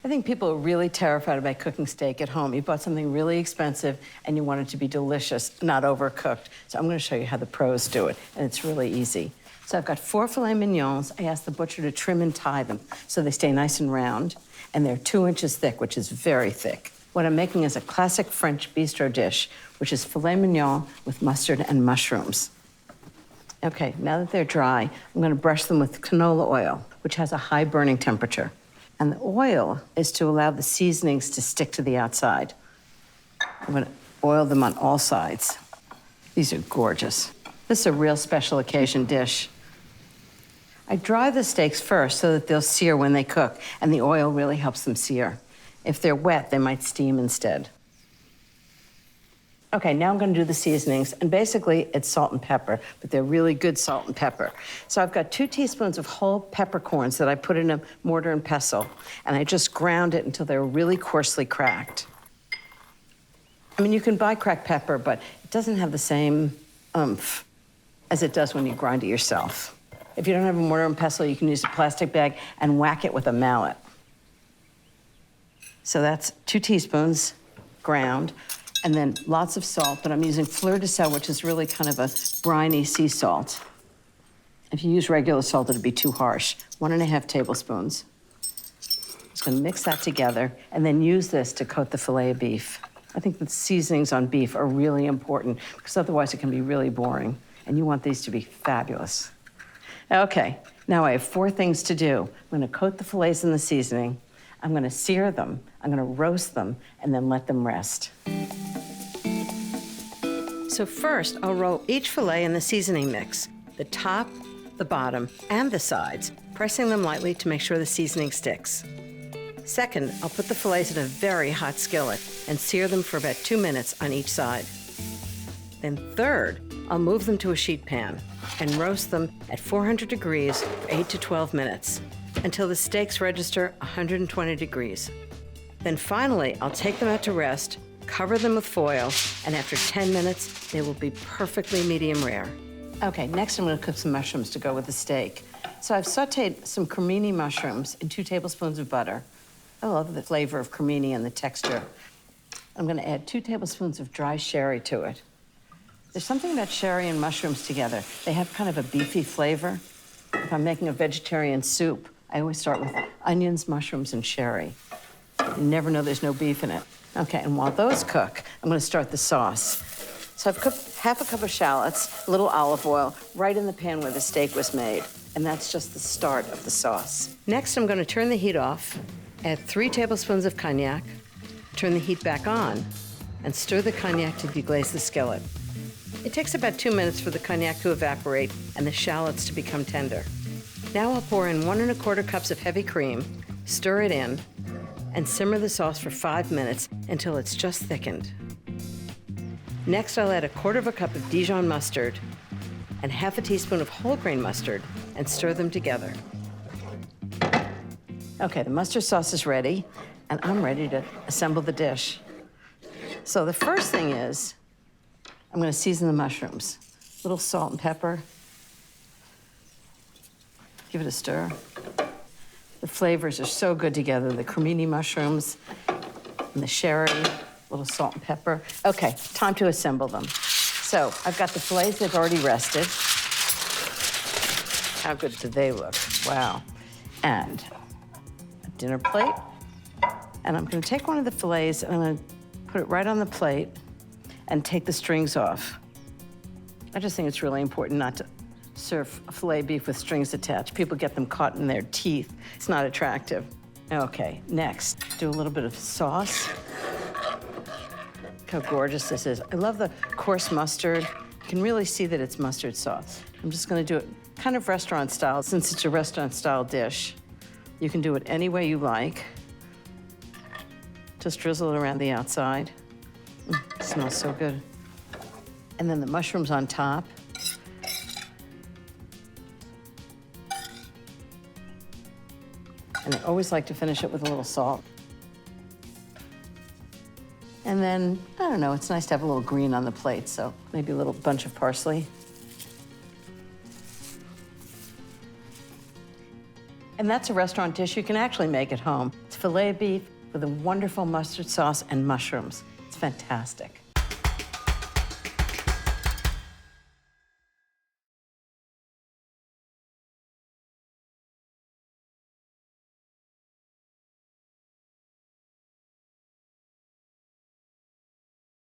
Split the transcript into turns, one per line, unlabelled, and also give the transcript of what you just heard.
I think people are really terrified about cooking steak at home. You bought something really expensive and you want it to be delicious, not overcooked. So I'm going to show you how the pros do it, and it's really easy. So I've got 4 filet mignons. I asked the butcher to trim and tie them so they stay nice and round, and they're 2 inches thick, which is very thick. What I'm making is a classic French bistro dish, which is filet mignon with mustard and mushrooms. Okay, now that they're dry, I'm going to brush them with canola oil, which has a high burning temperature. And the oil is to allow the seasonings to stick to the outside. I'm going to oil them on all sides. These are gorgeous. This is a real special occasion dish. I dry the steaks first so that they'll sear when they cook, and the oil really helps them sear. If they're wet, they might steam instead. Okay, now I'm going to do the seasonings, and basically it's salt and pepper, but they're really good salt and pepper. So I've got 2 teaspoons of whole peppercorns that I put in a mortar and pestle, and I just ground it until they're really coarsely cracked. I mean, you can buy cracked pepper, but it doesn't have the same oomph as it does when you grind it yourself. If you don't have a mortar and pestle, you can use a plastic bag and whack it with a mallet. So that's 2 teaspoons ground. And then lots of salt, but I'm using fleur de sel, which is really kind of a briny sea salt. If you use regular salt, it'd be too harsh. 1½ tablespoons. Just gonna mix that together and then use this to coat the filet of beef. I think the seasonings on beef are really important because otherwise it can be really boring, and you want these to be fabulous. Okay, now I have 4 things to do. I'm gonna coat the fillets in the seasoning, I'm gonna sear them, I'm gonna roast them, and then let them rest. So first, I'll roll each fillet in the seasoning mix, the top, the bottom, and the sides, pressing them lightly to make sure the seasoning sticks. Second, I'll put the fillets in a very hot skillet and sear them for about 2 minutes on each side. Then third, I'll move them to a sheet pan and roast them at 400 degrees for 8 to 12 minutes until the steaks register 120 degrees. Then finally, I'll take them out to rest, cover them with foil, and after 10 minutes, they will be perfectly medium rare. Okay, next I'm gonna cook some mushrooms to go with the steak. So I've sauteed some cremini mushrooms in 2 tablespoons of butter. I love the flavor of cremini and the texture. I'm gonna add 2 tablespoons of dry sherry to it. There's something about sherry and mushrooms together. They have kind of a beefy flavor. If I'm making a vegetarian soup, I always start with onions, mushrooms, and sherry. You never know there's no beef in it. Okay, and while those cook, I'm gonna start the sauce. So I've cooked 1/2 cup of shallots, a little olive oil, right in the pan where the steak was made. And that's just the start of the sauce. Next, I'm gonna turn the heat off, add 3 tablespoons of cognac, turn the heat back on, and stir the cognac to deglaze the skillet. It takes about 2 minutes for the cognac to evaporate and the shallots to become tender. Now I'll pour in 1 1/4 cups of heavy cream, stir it in, and simmer the sauce for 5 minutes until it's just thickened. Next, I'll add 1/4 cup of Dijon mustard and 1/2 teaspoon of whole grain mustard and stir them together. Okay, the mustard sauce is ready, and I'm ready to assemble the dish. So the first thing is, I'm gonna season the mushrooms. A little salt and pepper. Give it a stir. The flavors are so good together, the cremini mushrooms and the sherry, a little salt and pepper. Okay, time to assemble them. So I've got the fillets, they've already rested. How good do they look? Wow. And a dinner plate. And I'm gonna take one of the fillets and I'm gonna put it right on the plate and take the strings off. I just think it's really important not to serve a filet beef with strings attached. People get them caught in their teeth. It's not attractive. Okay, next, do a little bit of sauce. Look how gorgeous this is. I love the coarse mustard. You can really see that it's mustard sauce. I'm just gonna do it kind of restaurant style. Since it's a restaurant style dish, you can do it any way you like. Just drizzle it around the outside. It smells so good. And then the mushrooms on top. And I always like to finish it with a little salt. And then, I don't know, it's nice to have a little green on the plate, so maybe a little bunch of parsley. And that's a restaurant dish you can actually make at home. It's filet beef with a wonderful mustard sauce and mushrooms. It's fantastic.